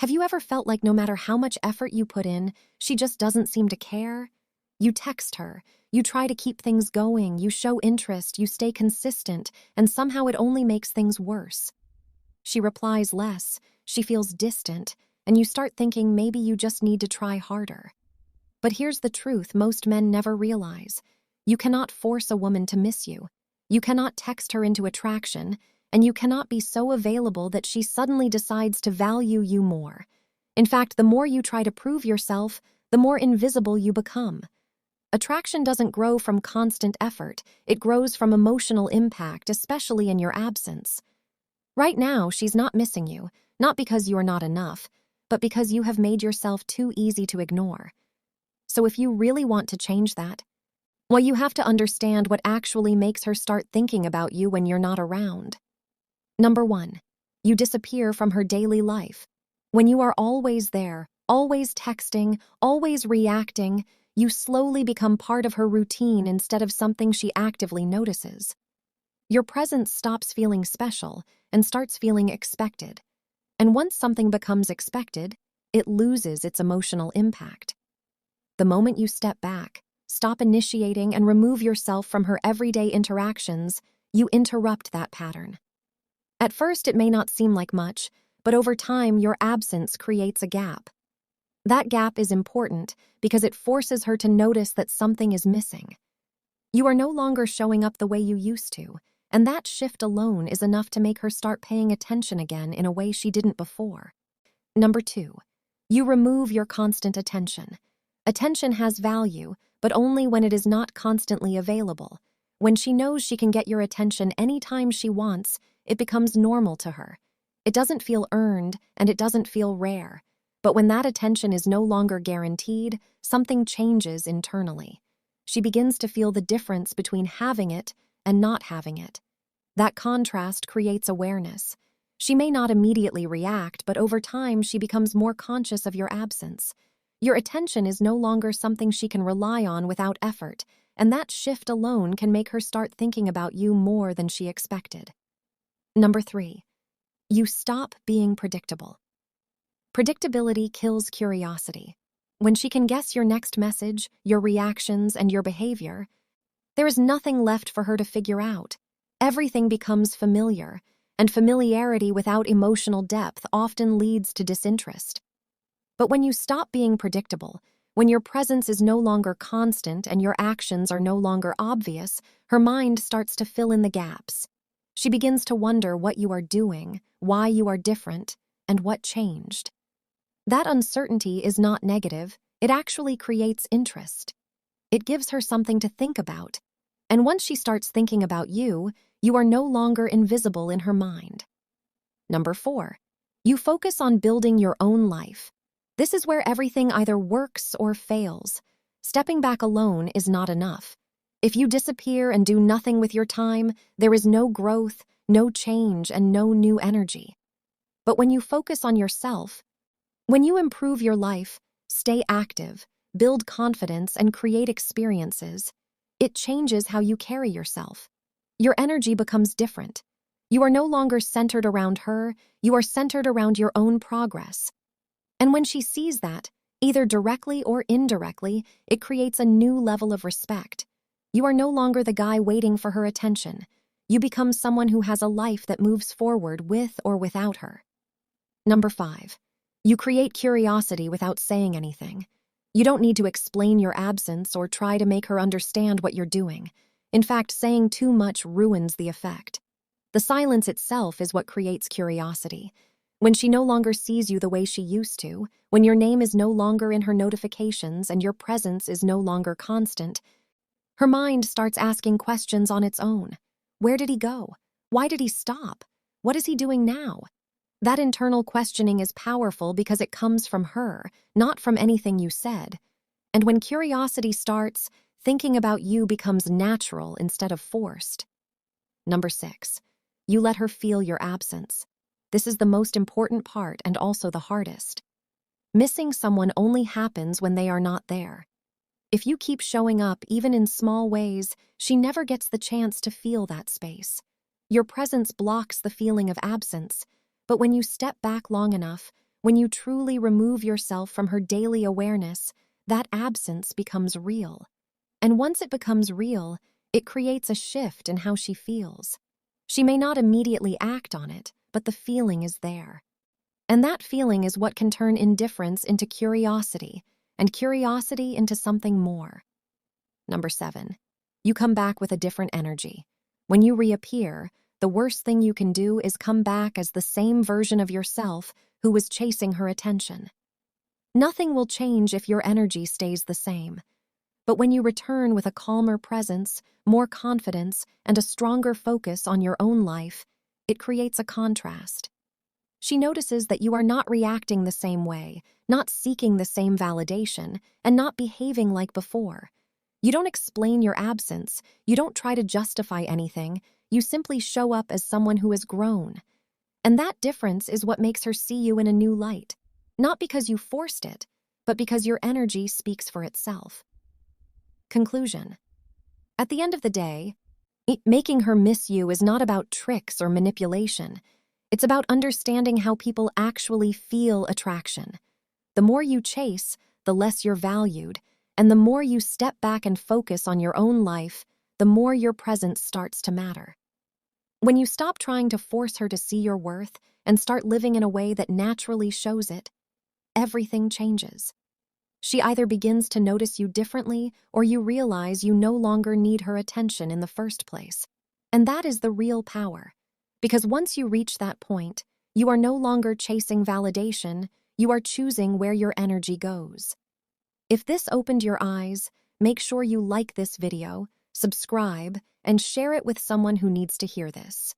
Have you ever felt like no matter how much effort you put in, she just doesn't seem to care? You text her, you try to keep things going, you show interest, you stay consistent, and somehow it only makes things worse. She replies less, she feels distant, and you start thinking maybe you just need to try harder. But here's the truth most men never realize. You cannot force a woman to miss you. You cannot text her into attraction, and you cannot be so available that she suddenly decides to value you more. In fact, the more you try to prove yourself, the more invisible you become. Attraction doesn't grow from constant effort, it grows from emotional impact, especially in your absence. Right now, she's not missing you, not because you are not enough, but because you have made yourself too easy to ignore. So if you really want to change that, well, you have to understand what actually makes her start thinking about you when you're not around. Number 1, you disappear from her daily life. When you are always there, always texting, always reacting, you slowly become part of her routine instead of something she actively notices. Your presence stops feeling special and starts feeling expected. And once something becomes expected, it loses its emotional impact. The moment you step back, stop initiating, and remove yourself from her everyday interactions, you interrupt that pattern. At first, it may not seem like much, but over time, your absence creates a gap. That gap is important because it forces her to notice that something is missing. You are no longer showing up the way you used to, and that shift alone is enough to make her start paying attention again in a way she didn't before. Number 2, you remove your constant attention. Attention has value, but only when it is not constantly available. When she knows she can get your attention anytime she wants, it becomes normal to her. It doesn't feel earned, and it doesn't feel rare. But when that attention is no longer guaranteed, something changes internally. She begins to feel the difference between having it and not having it. That contrast creates awareness. She may not immediately react, but over time she becomes more conscious of your absence. Your attention is no longer something she can rely on without effort, and that shift alone can make her start thinking about you more than she expected. Number 3, you stop being predictable. Predictability kills curiosity. When she can guess your next message, your reactions, and your behavior, there is nothing left for her to figure out. Everything becomes familiar, and familiarity without emotional depth often leads to disinterest. But when you stop being predictable, when your presence is no longer constant and your actions are no longer obvious, her mind starts to fill in the gaps. She begins to wonder what you are doing, why you are different, and what changed. That uncertainty is not negative, it actually creates interest. It gives her something to think about. And once she starts thinking about you, you are no longer invisible in her mind. Number 4, you focus on building your own life. This is where everything either works or fails. Stepping back alone is not enough. If you disappear and do nothing with your time, there is no growth, no change, and no new energy. But when you focus on yourself, when you improve your life, stay active, build confidence, and create experiences, it changes how you carry yourself. Your energy becomes different. You are no longer centered around her, you are centered around your own progress. And when she sees that, either directly or indirectly, it creates a new level of respect. You are no longer the guy waiting for her attention. You become someone who has a life that moves forward with or without her. Number 5, you create curiosity without saying anything. You don't need to explain your absence or try to make her understand what you're doing. In fact, saying too much ruins the effect. The silence itself is what creates curiosity. When she no longer sees you the way she used to, when your name is no longer in her notifications and your presence is no longer constant, her mind starts asking questions on its own. Where did he go? Why did he stop? What is he doing now? That internal questioning is powerful because it comes from her, not from anything you said. And when curiosity starts, thinking about you becomes natural instead of forced. Number 6, you let her feel your absence. This is the most important part and also the hardest. Missing someone only happens when they are not there. If you keep showing up, even in small ways, she never gets the chance to feel that space. Your presence blocks the feeling of absence, but when you step back long enough, When you truly remove yourself from her daily awareness, that absence becomes real. And once it becomes real, it creates a shift in how she feels. She may not immediately act on it, but the feeling is there. And that feeling is what can turn indifference into curiosity, and curiosity into something more. Number 7. You come back with a different energy. When you reappear, the worst thing you can do is come back as the same version of yourself who was chasing her attention. Nothing will change if your energy stays the same. But when you return with a calmer presence, more confidence, and a stronger focus on your own life, it creates a contrast. She notices that you are not reacting the same way, not seeking the same validation, and not behaving like before. You don't explain your absence, you don't try to justify anything, you simply show up as someone who has grown. And that difference is what makes her see you in a new light. Not because you forced it, but because your energy speaks for itself. Conclusion. At the end of the day, making her miss you is not about tricks or manipulation. It's about understanding how people actually feel attraction. The more you chase, the less you're valued, and the more you step back and focus on your own life, the more your presence starts to matter. When you stop trying to force her to see your worth and start living in a way that naturally shows it, everything changes. She either begins to notice you differently or you realize you no longer need her attention in the first place. And that is the real power. Because once you reach that point, you are no longer chasing validation, you are choosing where your energy goes. If this opened your eyes, make sure you like this video, subscribe, and share it with someone who needs to hear this.